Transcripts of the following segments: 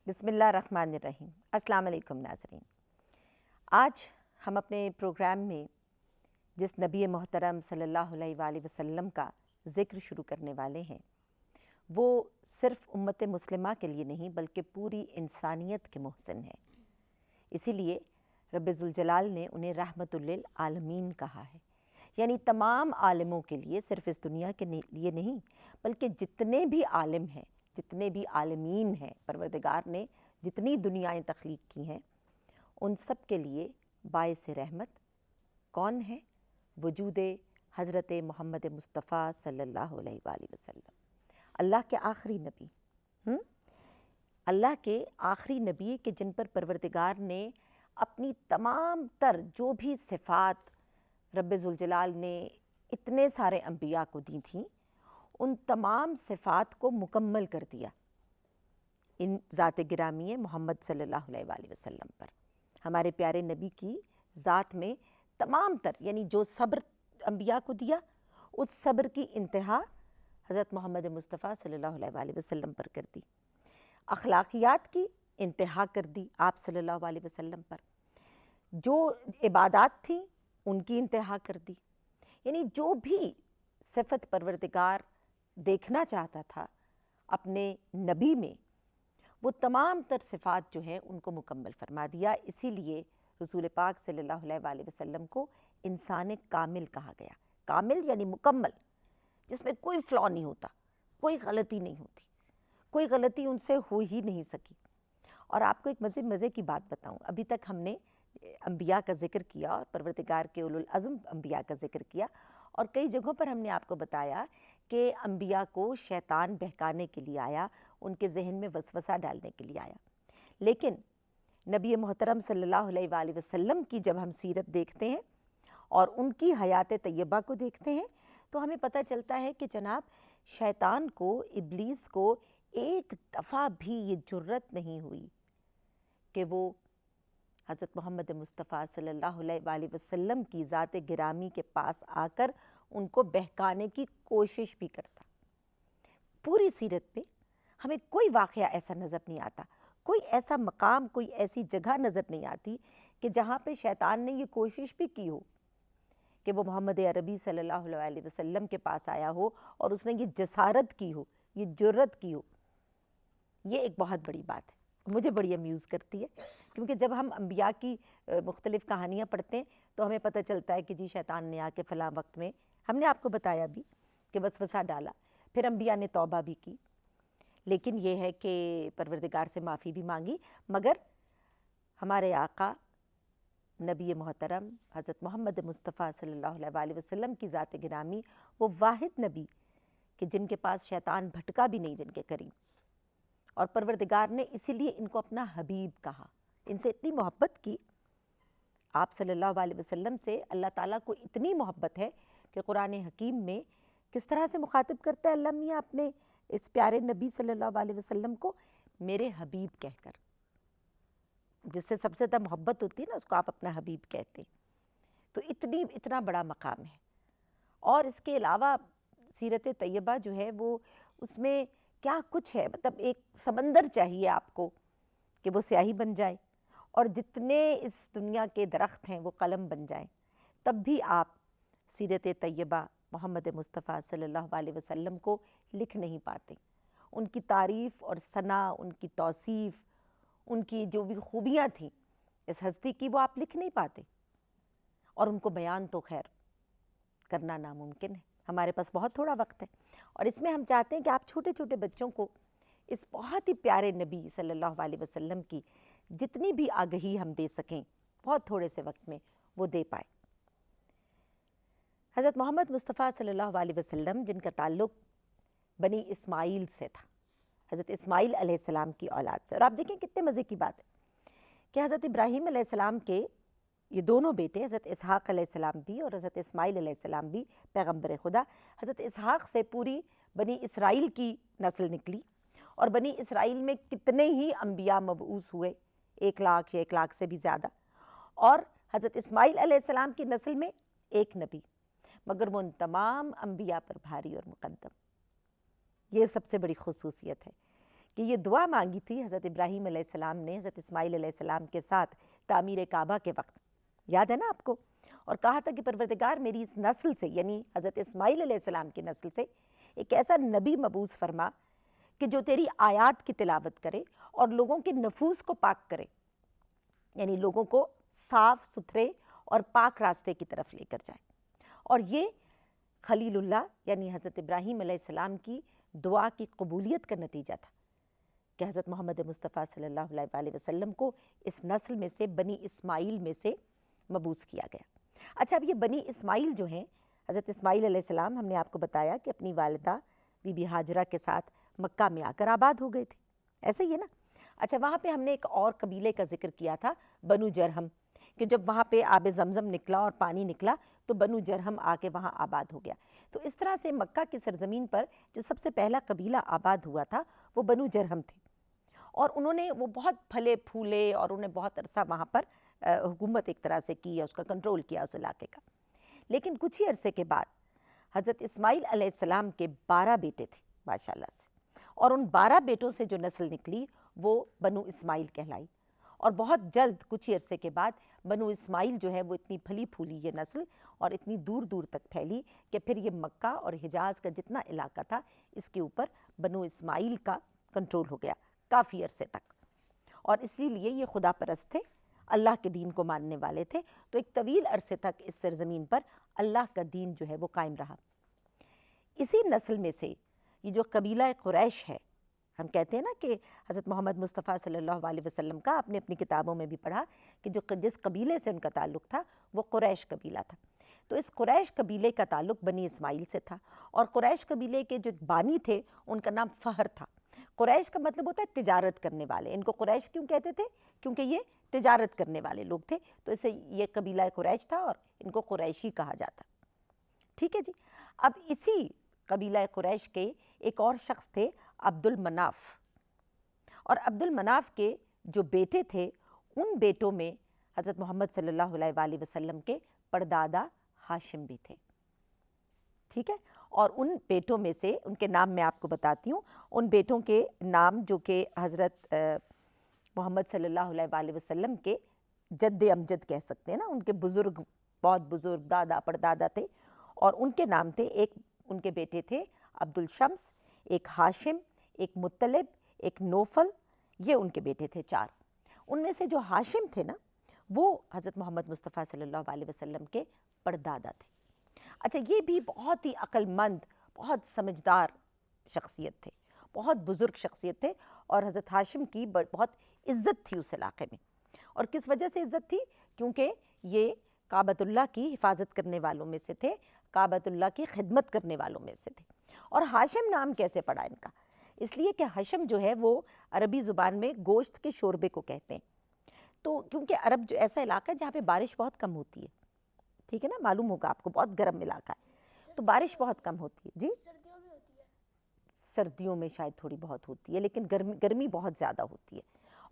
بسم اللہ الرحمن الرحیم۔ السلام علیکم ناظرین، آج ہم اپنے پروگرام میں جس نبی محترم صلی اللہ علیہ وآلہ وسلم کا ذکر شروع کرنے والے ہیں وہ صرف امت مسلمہ کے لیے نہیں بلکہ پوری انسانیت کے محسن ہیں۔ اسی لیے رب ذوالجلال نے انہیں رحمت للعالمین کہا ہے، یعنی تمام عالموں کے لیے، صرف اس دنیا کے لیے نہیں بلکہ جتنے بھی عالم ہیں، جتنے بھی عالمین ہیں، پروردگار نے جتنی دنیایں تخلیق کی ہیں ان سب کے لیے باعث رحمت کون ہے؟ وجود حضرت محمد مصطفیٰ صلی اللہ علیہ وآلہ وسلم، اللہ کے آخری نبی، اللہ کے آخری نبی کہ جن پر پروردگار نے اپنی تمام تر جو بھی صفات رب ذوالجلال نے اتنے سارے انبیاء کو دی تھیں ان تمام صفات کو مکمل کر دیا ان ذات گرامی محمد صلی اللہ علیہ وآلہ وسلم پر۔ ہمارے پیارے نبی کی ذات میں تمام تر، یعنی جو صبر انبیاء کو دیا اس صبر کی انتہا حضرت محمد مصطفیٰ صلی اللہ علیہ وآلہ وسلم پر کر دی، اخلاقیات کی انتہا کر دی آپ صلی اللہ علیہ وسلم پر، جو عبادات تھیں ان کی انتہا کر دی، یعنی جو بھی صفت پروردگار دیکھنا چاہتا تھا اپنے نبی میں وہ تمام تر صفات جو ہیں ان کو مکمل فرما دیا۔ اسی لیے رسول پاک صلی اللہ علیہ وآلہ وسلم کو انسان کامل کہا گیا۔ کامل یعنی مکمل، جس میں کوئی فلاء نہیں ہوتا، کوئی غلطی نہیں ہوتی، کوئی غلطی ان سے ہو ہی نہیں سکی۔ اور آپ کو ایک مزے کی بات بتاؤں، ابھی تک ہم نے انبیاء کا ذکر کیا اور پروردگار کے اولو العزم انبیاء کا ذکر کیا، اور کئی جگہوں پر ہم نے آپ کو بتایا کہ انبیاء کو شیطان بہکانے کے لیے آیا، ان کے ذہن میں وسوسہ ڈالنے کے لیے آیا، لیکن نبی محترم صلی اللہ علیہ وآلہ وسلم کی جب ہم سیرت دیکھتے ہیں اور ان کی حیات طیبہ کو دیکھتے ہیں تو ہمیں پتہ چلتا ہے کہ جناب شیطان کو، ابلیس کو ایک دفعہ بھی یہ جرت نہیں ہوئی کہ وہ حضرت محمد مصطفیٰ صلی اللہ علیہ وآلہ وسلم کی ذات گرامی کے پاس آ کر ان کو بہکانے کی کوشش بھی کرتا۔ پوری سیرت میں ہمیں کوئی واقعہ ایسا نظر نہیں آتا، کوئی ایسا مقام، کوئی ایسی جگہ نظر نہیں آتی کہ جہاں پہ شیطان نے یہ کوشش بھی کی ہو کہ وہ محمد عربی صلی اللہ علیہ وسلم کے پاس آیا ہو اور اس نے یہ جسارت کی ہو، یہ جرت کی ہو۔ یہ ایک بہت بڑی بات ہے، مجھے بڑی امیوز کرتی ہے، کیونکہ جب ہم انبیاء کی مختلف کہانیاں پڑھتے ہیں تو ہمیں پتہ چلتا ہے کہ جی شیطان نے آ کے فلاں وقت میں، ہم نے آپ کو بتایا بھی کہ وسوسہ ڈالا، پھر انبیاء نے توبہ بھی کی، لیکن یہ ہے کہ پروردگار سے معافی بھی مانگی، مگر ہمارے آقا نبی محترم حضرت محمد مصطفیٰ صلی اللہ علیہ وآلہ وسلم کی ذات گرامی وہ واحد نبی کہ جن کے پاس شیطان بھٹکا بھی نہیں جن کے قریب، اور پروردگار نے اسی لیے ان کو اپنا حبیب کہا، ان سے اتنی محبت کی۔ آپ صلی اللہ علیہ وسلم سے اللہ تعالیٰ کو اتنی محبت ہے کہ قرآن حکیم میں کس طرح سے مخاطب کرتا ہے اللہ میاں اپنے اس پیارے نبی صلی اللہ علیہ وسلم کو؟ میرے حبیب کہہ کر، جس سے سب سے زیادہ محبت ہوتی ہے نا اس کو آپ اپنا حبیب کہتے ہیں، تو اتنا بڑا مقام ہے۔ اور اس کے علاوہ سیرت طیبہ جو ہے وہ اس میں کیا کچھ ہے، مطلب ایک سمندر چاہیے آپ کو کہ وہ سیاہی بن جائے اور جتنے اس دنیا کے درخت ہیں وہ قلم بن جائیں، تب بھی آپ سیرت طیبہ محمد مصطفیٰ صلی اللہ علیہ وسلم کو لکھ نہیں پاتے۔ ان کی تعریف اور ثنا، ان کی توصیف، ان کی جو بھی خوبیاں تھیں اس ہستی کی وہ آپ لکھ نہیں پاتے، اور ان کو بیان تو خیر کرنا ناممکن ہے۔ ہمارے پاس بہت تھوڑا وقت ہے اور اس میں ہم چاہتے ہیں کہ آپ چھوٹے چھوٹے بچوں کو اس بہت ہی پیارے نبی صلی اللہ علیہ وسلم کی جتنی بھی آگہی ہم دے سکیں بہت تھوڑے سے وقت میں وہ دے پائیں۔ حضرت محمد مصطفیٰ صلی اللہ علیہ وسلم جن کا تعلق بنی اسماعیل سے تھا، حضرت اسماعیل علیہ السلام کی اولاد سے، اور آپ دیکھیں کتنے مزے کی بات ہے کہ حضرت ابراہیم علیہ السلام کے یہ دونوں بیٹے حضرت اسحاق علیہ السلام بھی اور حضرت اسماعیل علیہ السلام بھی پیغمبر خدا، حضرت اسحاق سے پوری بنی اسرائیل کی نسل نکلی، اور بنی اسرائیل میں کتنے ہی انبیاء مبعوث ہوئے، 1,00,000 یا 1,00,000 سے بھی زیادہ، اور حضرت اسماعیل علیہ السلام کی نسل میں ایک نبی، مگر وہ ان تمام انبیاء پر بھاری اور مقدم یہ سب سے بڑی خصوصیت ہے کہ یہ دعا مانگی تھی حضرت ابراہیم علیہ السلام نے حضرت اسماعیل علیہ السلام کے ساتھ تعمیر کعبہ کے وقت، یاد ہے نا آپ کو، اور کہا تھا کہ پروردگار میری اس نسل سے، یعنی حضرت اسماعیل علیہ السلام کی نسل سے ایک ایسا نبی مبعوث فرما کہ جو تیری آیات کی تلاوت کرے اور لوگوں کے نفوس کو پاک کرے، یعنی لوگوں کو صاف ستھرے اور پاک راستے کی طرف لے کر جائے۔ اور یہ خلیل اللہ یعنی حضرت ابراہیم علیہ السلام کی دعا کی قبولیت کا نتیجہ تھا کہ حضرت محمد مصطفیٰ صلی اللہ علیہ وآلہ وسلم کو اس نسل میں سے بنی اسماعیل میں سے مبعوث کیا گیا۔ اچھا، اب یہ بنی اسماعیل جو ہیں، حضرت اسماعیل علیہ السلام، ہم نے آپ کو بتایا کہ اپنی والدہ بی بی ہاجرہ کے ساتھ مکہ میں آ کر آباد ہو گئے تھے، ایسے ہی ہے نا۔ اچھا، وہاں پہ ہم نے ایک اور قبیلے کا ذکر کیا تھا، بنو جرہم، کہ جب وہاں پہ آب زمزم نکلا اور پانی نکلا تو بنو جرہم آ کے وہاں آباد ہو گیا۔ تو اس طرح سے مکہ کی سرزمین پر جو سب سے پہلا قبیلہ آباد ہوا تھا وہ بنو جرہم تھے، اور انہوں نے وہ بہت پھلے پھولے اور انہیں بہت عرصہ وہاں پر حکومت ایک طرح سے کی، اس کا کنٹرول کیا اس علاقے کا۔ لیکن کچھ ہی عرصے کے بعد حضرت اسماعیل علیہ السلام کے 12 بیٹے تھے ماشاءاللہ سے، اور ان 12 بیٹوں سے جو نسل نکلی وہ بنو اسماعیل کہلائی، اور بہت جلد کچھ ہی عرصے کے بعد بنو اسماعیل جو ہے وہ اتنی پھلی پھولی یہ نسل اور اتنی دور دور تک پھیلی کہ پھر یہ مکہ اور حجاز کا جتنا علاقہ تھا اس کے اوپر بنو اسماعیل کا کنٹرول ہو گیا کافی عرصے تک، اور اسی لیے یہ خدا پرست تھے، اللہ کے دین کو ماننے والے تھے، تو ایک طویل عرصے تک اس سرزمین پر اللہ کا دین جو ہے وہ قائم رہا۔ اسی نسل میں سے یہ جو قبیلہ قریش ہے، ہم کہتے ہیں نا کہ حضرت محمد مصطفیٰ صلی اللہ علیہ وسلم کا آپ نے اپنی کتابوں میں بھی پڑھا کہ جس قبیلے سے ان کا تعلق تھا وہ قریش قبیلہ تھا۔ تو اس قریش قبیلے کا تعلق بنی اسماعیل سے تھا، اور قریش قبیلے کے جو بانی تھے ان کا نام فہر تھا۔ قریش کا مطلب ہوتا ہے تجارت کرنے والے، ان کو قریش کیوں کہتے تھے؟ کیونکہ یہ تجارت کرنے والے لوگ تھے، تو اسے یہ قبیلہ قریش تھا اور ان کو قریشی کہا جاتا۔ ٹھیک ہے جی۔ اب اسی قبیلہ قریش کے ایک اور شخص تھے عبد المناف، اور عبد المناف کے جو بیٹے تھے ان بیٹوں میں حضرت محمد صلی اللہ علیہ وآلہ وسلم کے پردادا ہاشم بھی تھے۔ ٹھیک ہے، اور ان بیٹوں میں سے ان کے نام میں آپ کو بتاتی ہوں، ان بیٹوں کے نام جو کہ حضرت محمد صلی اللہ علیہ وآلہ وسلم کے جد امجد کہہ سکتے ہیں نا، ان کے بزرگ، بہت بزرگ دادا پردادا تھے، اور ان کے نام تھے، ایک ان کے بیٹے تھے عبد الشمس، ایک ہاشم، ایک مطلب، ایک نوفل، یہ ان کے بیٹے تھے 4۔ ان میں سے جو ہاشم تھے نا وہ حضرت محمد مصطفیٰ صلی اللہ علیہ وسلم کے پردادا تھے۔ اچھا، یہ بھی بہت ہی عقل مند، بہت سمجھدار شخصیت تھے، بہت بزرگ شخصیت تھے، اور حضرت ہاشم کی بہت عزت تھی اس علاقے میں۔ اور کس وجہ سے عزت تھی؟ کیونکہ یہ کعبۃ اللہ کی حفاظت کرنے والوں میں سے تھے، کعبۃ اللہ کی خدمت کرنے والوں میں سے تھے۔ اور ہاشم نام کیسے پڑا ان کا؟ اس لیے کہ ہشم جو ہے وہ عربی زبان میں گوشت کے شوربے کو کہتے ہیں، تو کیونکہ عرب جو ایسا علاقہ ہے جہاں پہ بارش بہت کم ہوتی ہے، ٹھیک ہے نا، معلوم ہوگا آپ کو، بہت گرم علاقہ ہے تو بارش بہت کم ہوتی ہے۔ جی، سردیوں میں شاید تھوڑی بہت ہوتی ہے، لیکن گرمی بہت زیادہ ہوتی ہے،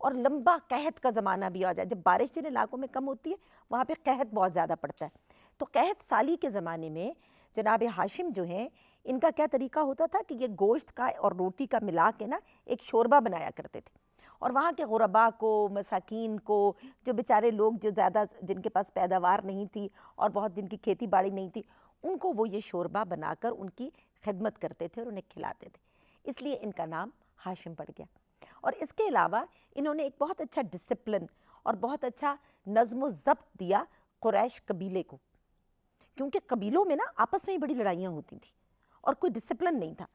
اور لمبا قحط کا زمانہ بھی آ جائے، جب بارش جن علاقوں میں کم ہوتی ہے وہاں پہ قحط بہت زیادہ پڑتا ہے۔ تو قحط سالی کے زمانے میں جناب ہاشم جو ہیں ان کا کیا طریقہ ہوتا تھا کہ یہ گوشت کا اور روٹی کا ملا کے نا ایک شوربہ بنایا کرتے تھے، اور وہاں کے غرباء کو، مساکین کو، جو بیچارے لوگ جو زیادہ جن کے پاس پیداوار نہیں تھی اور بہت جن کی کھیتی باڑی نہیں تھی، ان کو وہ یہ شوربہ بنا کر ان کی خدمت کرتے تھے اور انہیں کھلاتے تھے، اس لیے ان کا نام ہاشم پڑ گیا۔ اور اس کے علاوہ انہوں نے ایک بہت اچھا ڈسپلن اور بہت اچھا نظم و ضبط دیا قریش قبیلے کو، کیونکہ قبیلوں میں نا آپس میں ہی بڑی لڑائیاں ہوتی تھیں اور کوئی ڈسپلن نہیں تھا،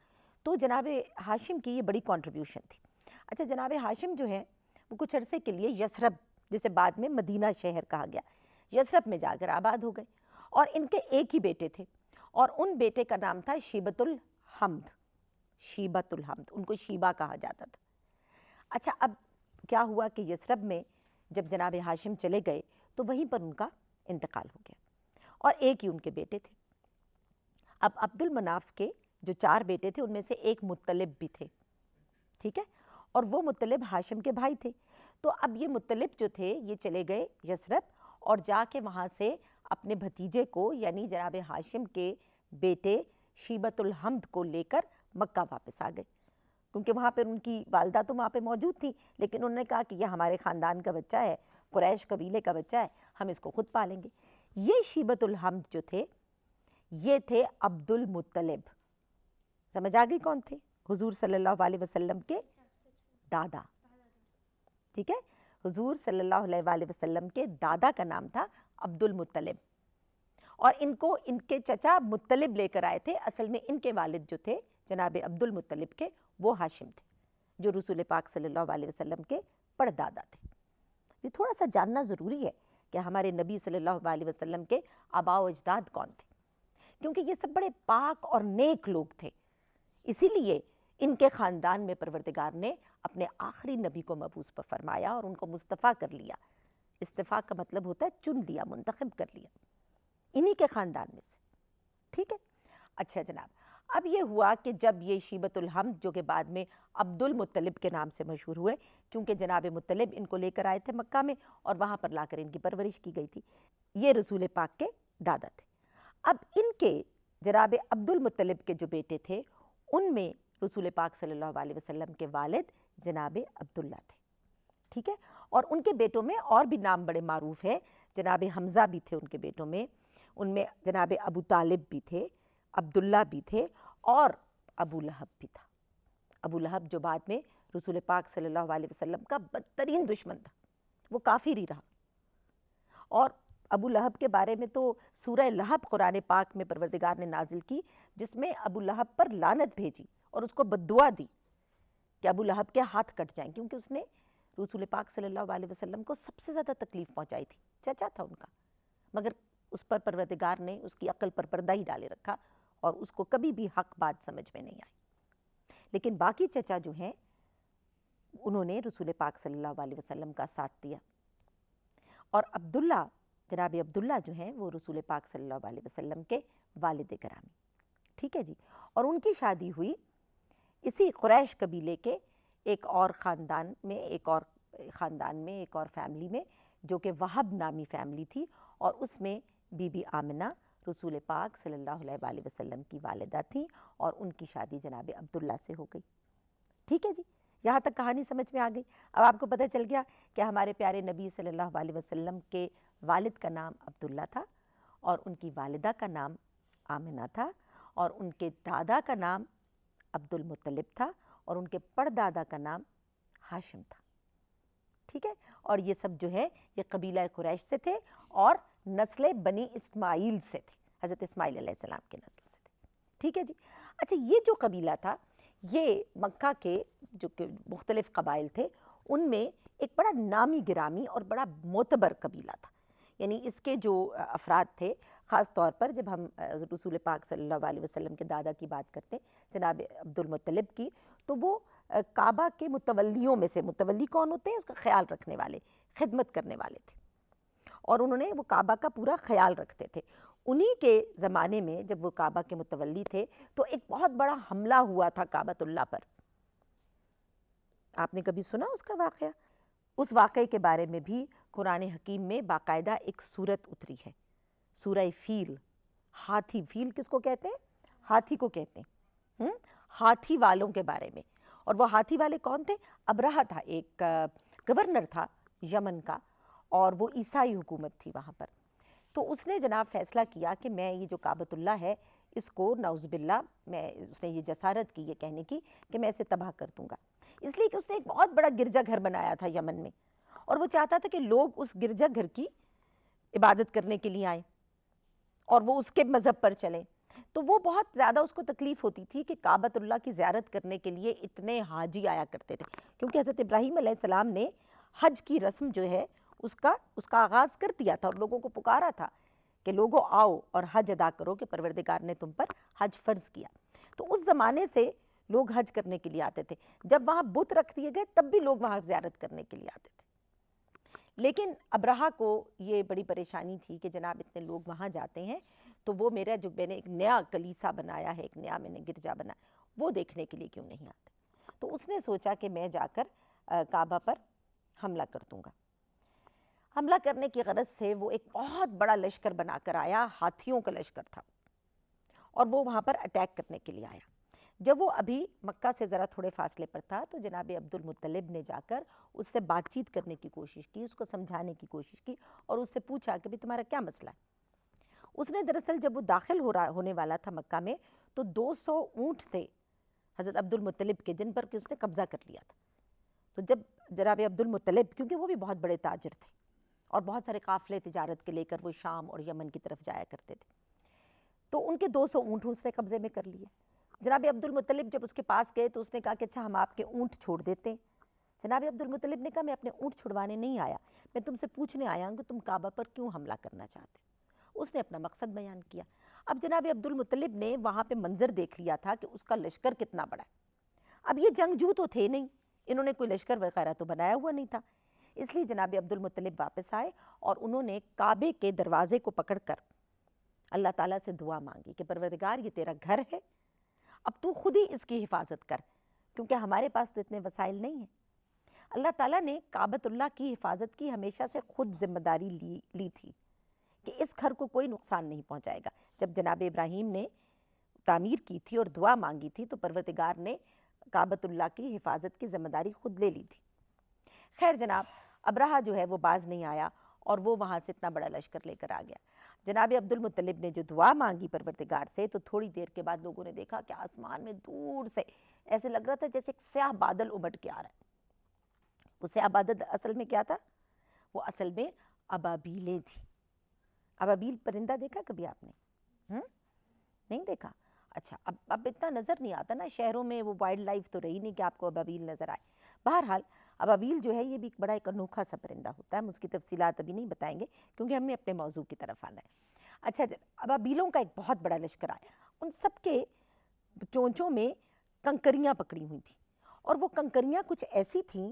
تو جناب ہاشم کی یہ بڑی کنٹریبیوشن تھی۔ اچھا، جناب ہاشم جو ہے وہ کچھ عرصے کے لیے یثرب، جسے بعد میں مدینہ شہر کہا گیا، یثرب میں جا کر آباد ہو گئے، اور ان کے ایک ہی بیٹے تھے، اور ان بیٹے کا نام تھا شیبۃ الحمد، شیبۃ الحمد، ان کو شیبہ کہا جاتا تھا۔ اچھا، اب کیا ہوا کہ یثرب میں جب جناب ہاشم چلے گئے تو وہیں پر ان کا انتقال ہو گیا، اور ایک ہی ان کے بیٹے تھے۔ اب عبد المناف کے جو 4 بیٹے تھے ان میں سے ایک مطلب بھی تھے، ٹھیک ہے، اور وہ مطلب ہاشم کے بھائی تھے۔ تو اب یہ مطلب جو تھے یہ چلے گئے یثرب، اور جا کے وہاں سے اپنے بھتیجے کو یعنی جناب ہاشم کے بیٹے شیبۃ الحمد کو لے کر مکہ واپس آ گئے، کیونکہ وہاں پر ان کی والدہ تو وہاں پہ موجود تھی، لیکن انہوں نے کہا کہ یہ ہمارے خاندان کا بچہ ہے، قریش قبیلے کا بچہ ہے، ہم اس کو خود پالیں گے۔ یہ شیبۃ الحمد جو تھے یہ تھے عبد المطلب۔ سمجھ آ گئی کون تھے؟ حضور صلی اللہ علیہ وسلم کے دادا، ٹھیک ہے؟ حضور صلی اللہ علیہ وآلہ وسلم کے دادا کا نام تھا عبد المطلب، اور ان کو ان کے چچا مطلب لے کر آئے تھے۔ اصل میں ان کے والد جو تھے جناب عبد المطلب کے، وہ ہاشم تھے، جو رسول پاک صلی اللہ علیہ وسلم کے پردادا تھے۔ یہ تھوڑا سا جاننا ضروری ہے کہ ہمارے نبی صلی اللہ علیہ وسلم کے آباء و اجداد کون تھے، کیونکہ یہ سب بڑے پاک اور نیک لوگ تھے، اسی لیے ان کے خاندان میں پروردگار نے اپنے آخری نبی کو مبعوث پر فرمایا اور ان کو مصطفیٰ کر لیا۔ استفاء کا مطلب ہوتا ہے چن لیا، منتخب کر لیا، انہی کے خاندان میں سے، ٹھیک ہے؟ اچھا جناب، اب یہ ہوا کہ جب یہ شیبۃ الحمد جو کہ بعد میں عبد المطلب کے نام سے مشہور ہوئے، کیونکہ جناب مطلب ان کو لے کر آئے تھے مکہ میں اور وہاں پر لا کر ان کی پرورش کی گئی تھی، یہ رسول پاک کے دادا تھے۔ اب ان کے جناب عبد المطلب کے جو بیٹے تھے ان میں رسول پاک صلی اللہ علیہ وسلم کے والد جناب عبداللہ تھے، ٹھیک ہے؟ اور ان کے بیٹوں میں اور بھی نام بڑے معروف ہیں، جناب حمزہ بھی تھے ان کے بیٹوں میں، ان میں جناب ابو طالب بھی تھے، عبداللہ بھی تھے، اور ابو لہب بھی تھا۔ ابو لہب جو بعد میں رسول پاک صلی اللہ علیہ وسلم کا بدترین دشمن تھا، وہ کافر ہی رہا۔ اور ابو لہب کے بارے میں تو سورہ لہب قرآن پاک میں پروردگار نے نازل کی، جس میں ابو لہب پر لعنت بھیجی اور اس کو بددعا دی کہ ابو لہب کے ہاتھ کٹ جائیں، کیونکہ اس نے رسول پاک صلی اللہ علیہ وسلم کو سب سے زیادہ تکلیف پہنچائی تھی، چچا تھا ان کا، مگر اس پر پروردگار نے اس کی عقل پر پردہ ہی ڈالے رکھا اور اس کو کبھی بھی حق بات سمجھ میں نہیں آئی۔ لیکن باقی چچا جو ہیں انہوں نے رسول پاک صلی اللہ علیہ وسلم کا ساتھ دیا، اور عبداللہ جناب عبداللہ جو ہیں وہ رسول پاک صلی اللہ علیہ وسلم کے والد گرامی، ٹھیک ہے جی؟ اور ان کی شادی ہوئی اسی قریش قبیلے کے ایک اور خاندان میں، ایک اور فیملی میں، جو کہ وہب نامی فیملی تھی، اور اس میں بی بی آمنہ رسول پاک صلی اللہ علیہ وآلہ وسلم کی والدہ تھیں، اور ان کی شادی جناب عبداللہ سے ہو گئی، ٹھیک ہے جی؟ یہاں تک کہانی سمجھ میں آ گئی۔ اب آپ کو پتہ چل گیا کہ ہمارے پیارے نبی صلی اللہ علیہ وسلم کے والد کا نام عبداللہ تھا، اور ان کی والدہ کا نام آمنہ تھا، اور ان کے دادا کا نام عبد المطلب تھا، اور ان کے پردادا کا نام ہاشم تھا، ٹھیک ہے؟ اور یہ سب جو ہے یہ قبیلہ قریش سے تھے اور نسل بنی اسماعیل سے تھے، حضرت اسماعیل علیہ السلام کے نسل سے تھے، ٹھیک ہے جی؟ اچھا، یہ جو قبیلہ تھا یہ مکہ کے جو کہ مختلف قبائل تھے ان میں ایک بڑا نامی گرامی اور بڑا معتبر قبیلہ تھا، یعنی اس کے جو افراد تھے، خاص طور پر جب ہم رسول پاک صلی اللہ علیہ وسلم کے دادا کی بات کرتے ہیں جناب عبد المطلب کی، تو وہ کعبہ کے متولیوں میں سے، متولی کون ہوتے ہیں؟ اس کا خیال رکھنے والے، خدمت کرنے والے تھے، اور انہوں نے وہ کعبہ کا پورا خیال رکھتے تھے۔ انہی کے زمانے میں جب وہ کعبہ کے متولی تھے تو ایک بہت بڑا حملہ ہوا تھا کعبۃ اللہ پر، آپ نے کبھی سنا اس کا واقعہ؟ اس واقعے کے بارے میں بھی قرآن حکیم میں باقاعدہ ایک سورت اتری ہے، سورہ فیل۔ ہاتھی، فیل کس کو کہتے ہیں؟ ہاتھی کو کہتے ہیں، ہاتھی والوں کے بارے میں۔ اور وہ ہاتھی والے کون تھے؟ ابرہہ تھا، ایک گورنر تھا یمن کا، اور وہ عیسائی حکومت تھی وہاں پر۔ تو اس نے جناب فیصلہ کیا کہ میں یہ جو کعبۃ اللہ ہے اس کو نعوذ باللہ، اس نے یہ جسارت کی یہ کہنے کی کہ میں اسے تباہ کر دوں گا، اس لیے کہ اس نے ایک بہت بڑا گرجا گھر بنایا تھا یمن میں، اور وہ چاہتا تھا کہ لوگ اس گرجا گھر کی عبادت کرنے کے لیے آئیں اور وہ اس کے مذہب پر چلیں۔ تو وہ بہت زیادہ اس کو تکلیف ہوتی تھی کہ کعبۃ اللہ کی زیارت کرنے کے لیے اتنے حاجی آیا کرتے تھے، کیونکہ حضرت ابراہیم علیہ السلام نے حج کی رسم جو ہے اس کا آغاز کر دیا تھا، اور لوگوں کو پکارا تھا کہ لوگوں آؤ اور حج ادا کرو کہ پروردگار نے تم پر حج فرض کیا۔ تو اس زمانے سے لوگ حج کرنے کے لیے آتے تھے، جب وہاں بت رکھ دیے گئے تب بھی لوگ وہاں زیارت کرنے کے لیے آتے تھے۔ لیکن ابرہہ کو یہ بڑی پریشانی تھی کہ جناب اتنے لوگ وہاں جاتے ہیں تو وہ میرا جو میں نے ایک نیا کلیسا بنایا ہے، ایک نیا میں نے گرجا بنایا، وہ دیکھنے کے لیے کیوں نہیں آتے؟ تو اس نے سوچا کہ میں جا کر کعبہ پر حملہ کر دوں گا۔ حملہ کرنے کی غرض سے وہ ایک بہت بڑا لشکر بنا کر آیا، ہاتھیوں کا لشکر تھا، اور وہ وہاں پر اٹیک کرنے کے لیے آیا۔ جب وہ ابھی مکہ سے ذرا تھوڑے فاصلے پر تھا تو جناب عبد المطلب نے جا کر اس سے بات چیت کرنے کی کوشش کی، اس کو سمجھانے کی کوشش کی اور اس سے پوچھا کہ بھی تمہارا کیا مسئلہ ہے۔ اس نے دراصل جب وہ داخل ہونے والا تھا مکہ میں تو 200 اونٹ تھے حضرت عبد المطلب کے، جن پر کہ اس نے قبضہ کر لیا تھا۔ تو جب جناب عبد المطلب، کیونکہ وہ بھی بہت بڑے تاجر تھے اور بہت سارے قافلے تجارت کے لے کر وہ شام اور یمن کی طرف جایا کرتے تھے، تو ان کے 200 اونٹ اس نے قبضے میں کر لیے۔ جناب عبد المطلب جب اس کے پاس گئے تو اس نے کہا کہ اچھا ہم آپ کے اونٹ چھوڑ دیتے ہیں۔ جناب عبد المطلب نے کہا میں اپنے اونٹ چھڑوانے نہیں آیا، میں تم سے پوچھنے آیا ہوں کہ تم کعبہ پر کیوں حملہ کرنا چاہتے ہو۔ اس نے اپنا مقصد بیان کیا۔ اب جناب عبد المطلب نے وہاں پہ منظر دیکھ لیا تھا کہ اس کا لشکر کتنا بڑا ہے۔ اب یہ جنگجو تو تھے نہیں، انہوں نے کوئی لشکر وغیرہ تو بنایا ہوا نہیں تھا، اس لیے جناب عبد المطلب واپس آئے اور انہوں نے کعبے کے دروازے کو پکڑ کر اللہ تعالیٰ سے دعا مانگی کہ پروردگار یہ تیرا گھر ہے، اب تو خود ہی اس کی حفاظت کر، کیونکہ ہمارے پاس تو اتنے وسائل نہیں ہیں۔ اللہ تعالیٰ نے کعبۃ اللہ کی حفاظت کی ہمیشہ سے خود ذمہ داری لی تھی کہ اس گھر کو کوئی نقصان نہیں پہنچائے گا۔ جب جناب ابراہیم نے تعمیر کی تھی اور دعا مانگی تھی تو پروردگار نے کعبۃ اللہ کی حفاظت کی ذمہ داری خود لے لی تھی۔ خیر جناب، ابرہہ جو ہے وہ باز نہیں آیا اور وہ وہاں سے اتنا بڑا لشکر لے کر آ گیا۔ جناب عبد المطلب نے جو دعا مانگی پروردگار سے تو تھوڑی دیر کے بعد لوگوں نے دیکھا کہ آسمان میں دور سے ایسے لگ رہا تھا جیسے ایک سیاہ بادل امٹ کے آ رہا ہے۔ وہ سیاہ بادل اصل میں کیا تھا؟ وہ اصل میں ابابیلیں تھیں۔ ابابیل پرندہ دیکھا کبھی آپ نے؟ نہیں دیکھا؟ اچھا، اب اتنا نظر نہیں آتا نا شہروں میں، وہ وائلڈ لائف تو رہی نہیں کہ آپ کو ابابیل نظر آئے۔ بہرحال ابابیل جو ہے یہ بھی بڑا ایک انوکھا سا پرندہ ہوتا ہے، ہم اس کی تفصیلات ابھی نہیں بتائیں گے کیونکہ ہمیں اپنے موضوع کی طرف آنا ہے۔ اچھا، ابابیلوں کا ایک بہت بڑا لشکر آیا، ان سب کے چونچوں میں کنکریاں پکڑی ہوئی تھیں، اور وہ کنکریاں کچھ ایسی تھیں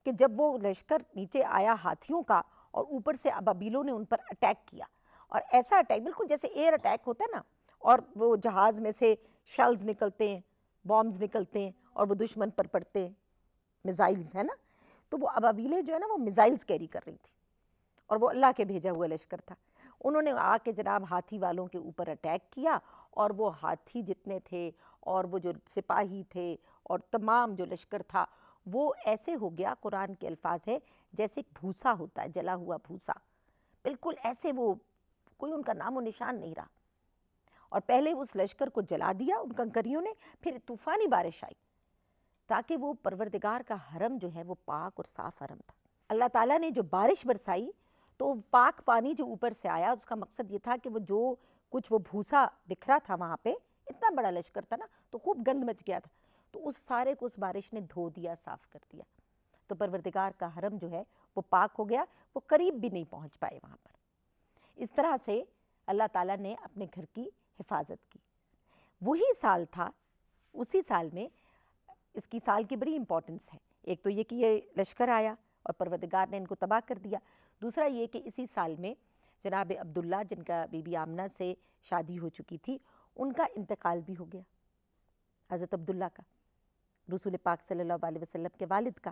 کہ جب وہ لشکر نیچے آیا ہاتھیوں کا اور اوپر سے ابابیلوں نے ان پر اٹیک کیا، اور ایسا اٹیک بالکل جیسے ایئر اٹیک ہوتا ہے نا، اور وہ جہاز میں سے شیلز نکلتے ہیں، بامز نکلتے ہیں اور وہ دشمن پر پڑتے ہیں، میزائلز ہے نا، تو وہ ابابیلیں جو ہے نا وہ میزائلز کیری کر رہی تھی اور وہ اللہ کے بھیجا ہوا لشکر تھا۔ انہوں نے آ کے جناب ہاتھی والوں کے اوپر اٹیک کیا، اور وہ ہاتھی جتنے تھے اور وہ جو سپاہی تھے اور تمام جو لشکر تھا وہ ایسے ہو گیا، قرآن کے الفاظ ہے جیسے بھوسا ہوتا ہے، جلا ہوا بھوسا، بالکل ایسے، وہ کوئی ان کا نام و نشان نہیں رہا۔ اور پہلے اس لشکر کو جلا دیا ان کنکریوں نے، پھر طوفانی بارش آئی تاکہ وہ پروردگار کا حرم جو ہے وہ پاک اور صاف حرم تھا۔ اللہ تعالیٰ نے جو بارش برسائی تو پاک پانی جو اوپر سے آیا، اس کا مقصد یہ تھا کہ وہ جو کچھ وہ بھوسا بکھرا تھا وہاں پہ، اتنا بڑا لشکر تھا نا تو خوب گند مچ گیا تھا، تو اس سارے کو اس بارش نے دھو دیا، صاف کر دیا، تو پروردگار کا حرم جو ہے وہ پاک ہو گیا، وہ قریب بھی نہیں پہنچ پائے وہاں پر۔ اس طرح سے اللہ تعالیٰ نے اپنے گھر کی حفاظت کی۔ وہی سال تھا، اسی سال میں اس کی سال کی بڑی امپورٹنس ہے، ایک تو یہ کہ یہ لشکر آیا اور پروردگار نے ان کو تباہ کر دیا، دوسرا یہ کہ اسی سال میں جناب عبداللہ جن کا بی بی آمنہ سے شادی ہو چکی تھی، ان کا انتقال بھی ہو گیا، حضرت عبداللہ کا، رسول پاک صلی اللہ علیہ وسلم کے والد کا،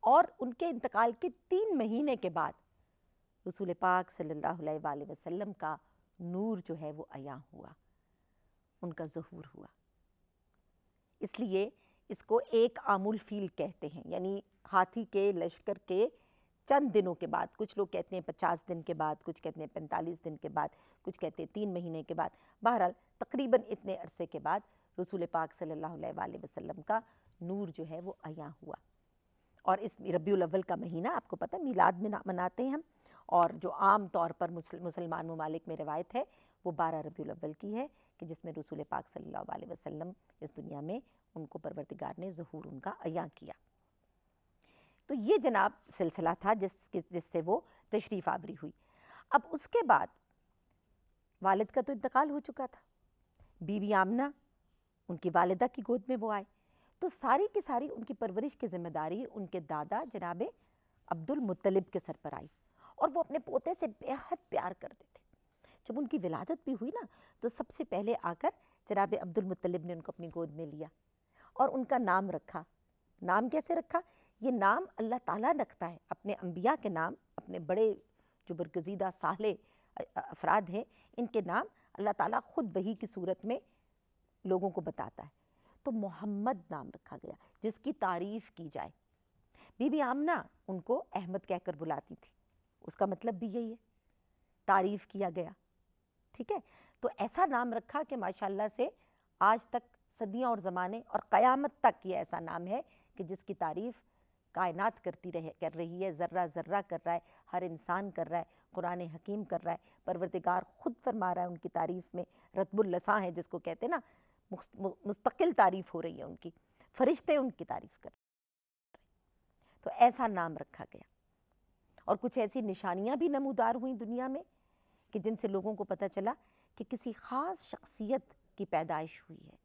اور ان کے انتقال کے 3 مہینے کے بعد رسول پاک صلی اللہ علیہ وآلہ وسلم کا نور جو ہے وہ عیاں ہوا، ان کا ظہور ہوا۔ اس لیے اس کو ایک عام الفیل کہتے ہیں، یعنی ہاتھی کے لشکر کے چند دنوں کے بعد، کچھ لوگ کہتے ہیں 50 دن کے بعد، کچھ کہتے ہیں 45 دن کے بعد، کچھ کہتے ہیں 3 مہینے کے بعد، بہرحال تقریباً اتنے عرصے کے بعد رسول پاک صلی اللہ علیہ وآلہ وسلم کا نور جو ہے وہ عیاں ہوا۔ اور اس ربیع الاول کا مہینہ آپ کو پتہ میلاد میں مناتے ہیں ہم، اور جو عام طور پر مسلمان ممالک میں روایت ہے وہ 12 ربیع الاول کی ہے کہ جس میں رسول پاک صلی اللہ علیہ وسلم اس دنیا میں ان کو پروردگار نے ظہور ان کا عیاں کیا۔ تو یہ جناب سلسلہ تھا جس سے وہ تشریف آوری ہوئی۔ اب اس کے بعد والد کا تو انتقال ہو چکا تھا، بی بی آمنہ ان کی والدہ کی گود میں وہ آئے، تو ساری کی ساری ان کی پرورش کی ذمہ داری ان کے دادا جناب عبد المطلب کے سر پر آئی، اور وہ اپنے پوتے سے بے حد پیار کرتے تھے۔ جب ان کی ولادت بھی ہوئی نا تو سب سے پہلے آ کر جناب عبد المطلب نے ان کو اپنی گود میں لیا اور ان کا نام رکھا۔ نام کیسے رکھا؟ یہ نام اللہ تعالیٰ رکھتا ہے، اپنے انبیاء کے نام، اپنے بڑے جو برگزیدہ صالح افراد ہیں ان کے نام اللہ تعالیٰ خود وحی کی صورت میں لوگوں کو بتاتا ہے۔ تو محمد نام رکھا گیا جس کی تعریف کی جائے. بی بی آمنہ ان کو احمد کہہ کر بلاتی تھی، اس کا مطلب بھی یہی ہے، تعریف کیا گیا. ٹھیک ہے، تو ایسا نام رکھا کہ ماشاءاللہ سے آج تک صدیاں اور زمانے اور قیامت تک یہ ایسا نام ہے کہ جس کی تعریف کائنات کر رہی ہے، ذرہ ذرہ کر رہا ہے، ہر انسان کر رہا ہے، قرآن حکیم کر رہا ہے، پروردگار خود فرما رہا ہے ان کی تعریف میں، رتب اللساں ہے جس کو کہتے ہیں نا، مستقل تعریف ہو رہی ہے ان کی، فرشتے ان کی تعریف کر رہے ہیں. تو ایسا نام رکھا گیا. اور کچھ ایسی نشانیاں بھی نمودار ہوئیں دنیا میں کہ جن سے لوگوں کو پتہ چلا کہ کسی خاص شخصیت کی پیدائش ہوئی ہے.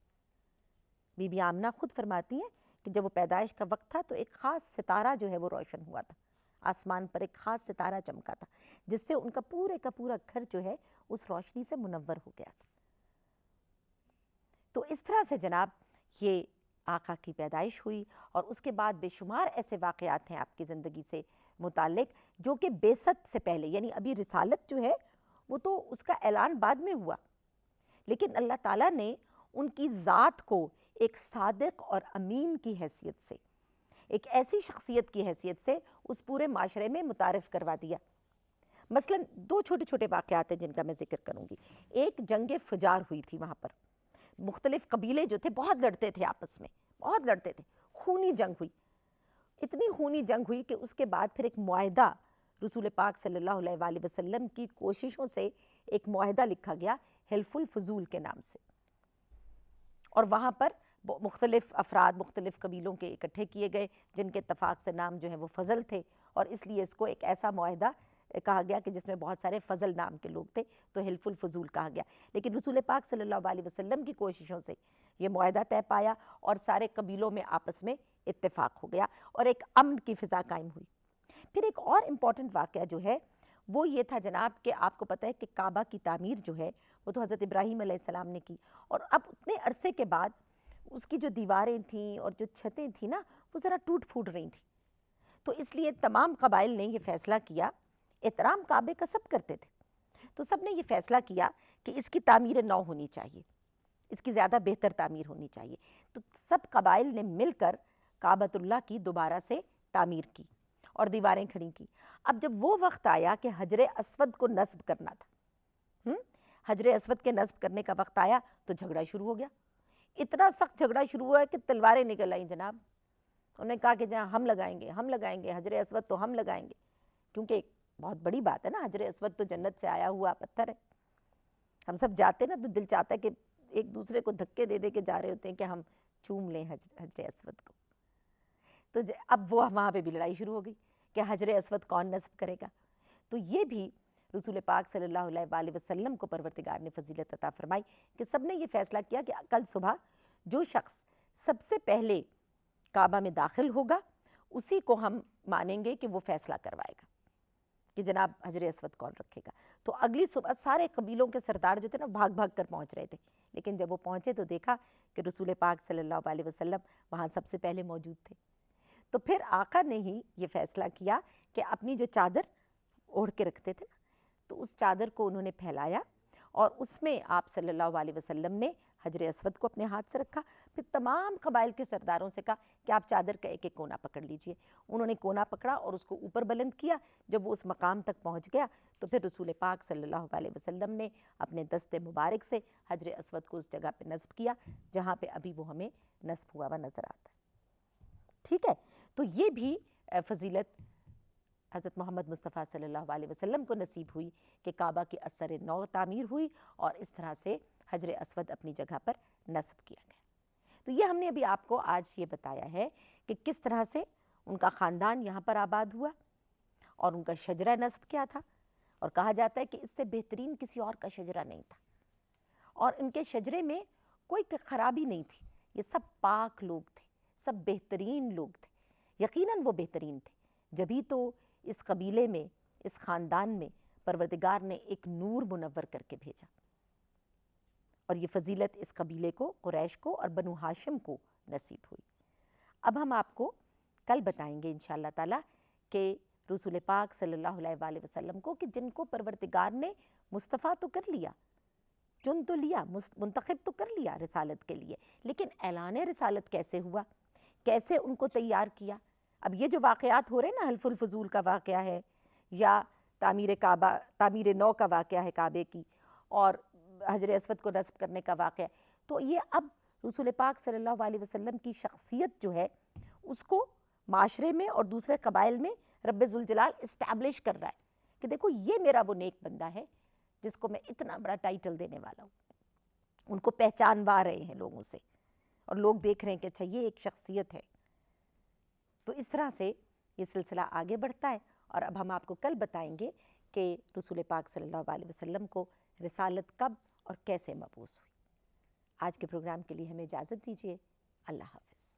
بی بی آمنہ خود فرماتی ہیں کہ جب وہ پیدائش کا وقت تھا تو ایک خاص ستارہ جو ہے وہ روشن ہوا تھا، آسمان پر ایک خاص ستارہ چمکا تھا جس سے ان کا پورا گھر جو ہے اس روشنی سے منور ہو گیا تھا. تو اس طرح سے جناب یہ آقا کی پیدائش ہوئی. اور اس کے بعد بے شمار ایسے واقعات ہیں آپ کی زندگی سے متعلق جو کہ بعثت سے پہلے، یعنی ابھی رسالت جو ہے وہ تو اس کا اعلان بعد میں ہوا، لیکن اللہ تعالیٰ نے ان کی ذات کو ایک صادق اور امین کی حیثیت سے، ایک ایسی شخصیت کی حیثیت سے اس پورے معاشرے میں متعارف کروا دیا. مثلا 2 چھوٹے چھوٹے واقعات ہیں جن کا میں ذکر کروں گی. ایک جنگ فجار ہوئی تھی، وہاں پر مختلف قبیلے جو تھے بہت لڑتے تھے، آپس میں بہت لڑتے تھے، خونی جنگ ہوئی. اتنی خونی جنگ ہوئی کہ اس کے بعد پھر ایک معاہدہ رسول پاک صلی اللہ علیہ وآلہ وسلم کی کوششوں سے ایک معاہدہ لکھا گیا حلف الفضول کے نام سے. اور وہاں پر مختلف افراد مختلف قبیلوں کے اکٹھے کیے گئے جن کے اتفاق سے نام جو ہے وہ فضل تھے، اور اس لیے اس کو ایک ایسا معاہدہ کہا گیا کہ جس میں بہت سارے فضل نام کے لوگ تھے، تو حلف الفضول کہا گیا. لیکن رسول پاک صلی اللہ علیہ وسلم کی کوششوں سے یہ معاہدہ طے پایا اور سارے قبیلوں میں آپس میں اتفاق ہو گیا اور ایک امن کی فضا قائم ہوئی. پھر ایک اور امپورٹنٹ واقعہ جو ہے وہ یہ تھا جناب کہ آپ کو پتہ ہے کہ کعبہ کی تعمیر جو ہے وہ تو حضرت ابراہیم علیہ السلام نے کی، اور اب اتنے عرصے کے بعد اس کی جو دیواریں تھیں اور جو چھتیں تھیں نا وہ ذرا ٹوٹ پھوٹ رہی تھیں. تو اس لیے تمام قبائل نے یہ فیصلہ کیا، احترام کعبے کا سب کرتے تھے، تو سب نے یہ فیصلہ کیا کہ اس کی تعمیر نو ہونی چاہیے، اس کی زیادہ بہتر تعمیر ہونی چاہیے. تو سب قبائل نے مل کر کعبۃ اللہ کی دوبارہ سے تعمیر کی اور دیواریں کھڑی کی. اب جب وہ وقت آیا کہ حجر اسود کو نصب کرنا تھا، حجر اسود کے نصب کرنے کا وقت آیا تو جھگڑا شروع ہو گیا. اتنا سخت جھگڑا شروع ہوا کہ تلواریں نکل آئیں جناب. انہوں نے کہا کہ جہاں ہم لگائیں گے حجر اسود تو ہم لگائیں گے، کیونکہ بہت بڑی بات ہے نا، حجر اسود تو جنت سے آیا ہوا پتھر ہے. ہم سب جاتے نا تو دل چاہتا ہے کہ ایک دوسرے کو دھکے دے دے کے جا رہے ہوتے ہیں کہ ہم چوم لیں حجر اسود کو. تو اب وہ وہاں پہ بھی لڑائی شروع ہو گئی کہ حجر اسود کون نصب کرے گا. تو یہ بھی رسول پاک صلی اللہ علیہ وآلہ وسلم کو پروردگار نے فضیلت عطا فرمائی کہ سب نے یہ فیصلہ کیا کہ کل صبح جو شخص سب سے پہلے کعبہ میں داخل ہوگا اسی کو ہم مانیں گے کہ وہ فیصلہ کروائے گا کہ جناب حجر اسود کون رکھے گا. تو اگلی صبح سارے قبیلوں کے سردار جو تھے نا بھاگ بھاگ کر پہنچ رہے تھے، لیکن جب وہ پہنچے تو دیکھا کہ رسول پاک صلی اللہ علیہ وسلم وہاں سب سے پہلے موجود تھے. تو پھر آقا نے ہی یہ فیصلہ کیا کہ اپنی جو چادر اوڑھ کے رکھتے تھے نا تو اس چادر کو انہوں نے پھیلایا اور اس میں آپ صلی اللہ علیہ وسلم نے حجر اسود کو اپنے ہاتھ سے رکھا. پھر تمام قبائل کے سرداروں سے کہا کہ آپ چادر کا ایک ایک کونا پکڑ لیجئے. انہوں نے کونا پکڑا اور اس کو اوپر بلند کیا. جب وہ اس مقام تک پہنچ گیا تو پھر رسول پاک صلی اللہ علیہ وسلم نے اپنے دست مبارک سے حجر اسود کو اس جگہ پہ نصب کیا جہاں پہ ابھی وہ ہمیں نصب ہوا نظر آتا ہے. ٹھیک ہے، تو یہ بھی فضیلت حضرت محمد مصطفیٰ صلی اللہ علیہ وسلم کو نصیب ہوئی کہ کعبہ کی اثر نو تعمیر ہوئی اور اس طرح سے حجر اسود اپنی جگہ پر نصب کیا گیا. تو یہ ہم نے ابھی آپ کو آج یہ بتایا ہے کہ کس طرح سے ان کا خاندان یہاں پر آباد ہوا اور ان کا شجرہ نصب کیا تھا، اور کہا جاتا ہے کہ اس سے بہترین کسی اور کا شجرہ نہیں تھا، اور ان کے شجرے میں کوئی خرابی نہیں تھی. یہ سب پاک لوگ تھے، سب بہترین لوگ تھے. یقیناً وہ بہترین تھے، جبھی تو اس قبیلے میں اس خاندان میں پروردگار نے ایک نور منور کر کے بھیجا، اور یہ فضیلت اس قبیلے کو، قریش کو اور بنو ہاشم کو نصیب ہوئی. اب ہم آپ کو کل بتائیں گے انشاءاللہ تعالیٰ کہ رسول پاک صلی اللہ علیہ وآلہ وسلم کو کہ جن کو پروردگار نے مصطفیٰ تو کر لیا چن تو لیا، منتخب تو کر لیا رسالت کے لیے، لیکن اعلان رسالت کیسے ہوا، کیسے ان کو تیار کیا؟ اب یہ جو واقعات ہو رہے ہیں نا، حلف الفضول کا واقعہ ہے، یا تعمیر نو کا واقعہ ہے کعبے کی، اور حجر اسود کو نصب کرنے کا واقعہ، تو یہ اب رسول پاک صلی اللہ علیہ وسلم کی شخصیت جو ہے اس کو معاشرے میں اور دوسرے قبائل میں رب ذوالجلال اسٹیبلش کر رہا ہے کہ دیکھو یہ میرا وہ نیک بندہ ہے جس کو میں اتنا بڑا ٹائٹل دینے والا ہوں. ان کو پہچانوا رہے ہیں لوگوں سے، اور لوگ دیکھ رہے ہیں کہ اچھا یہ ایک شخصیت ہے. تو اس طرح سے یہ سلسلہ آگے بڑھتا ہے، اور اب ہم آپ کو کل بتائیں گے کہ رسول پاک صلی اللہ علیہ وسلم کو رسالت کب اور کیسے مبعوث ہوئی. آج کے پروگرام کے لیے ہمیں اجازت دیجیے. اللہ حافظ.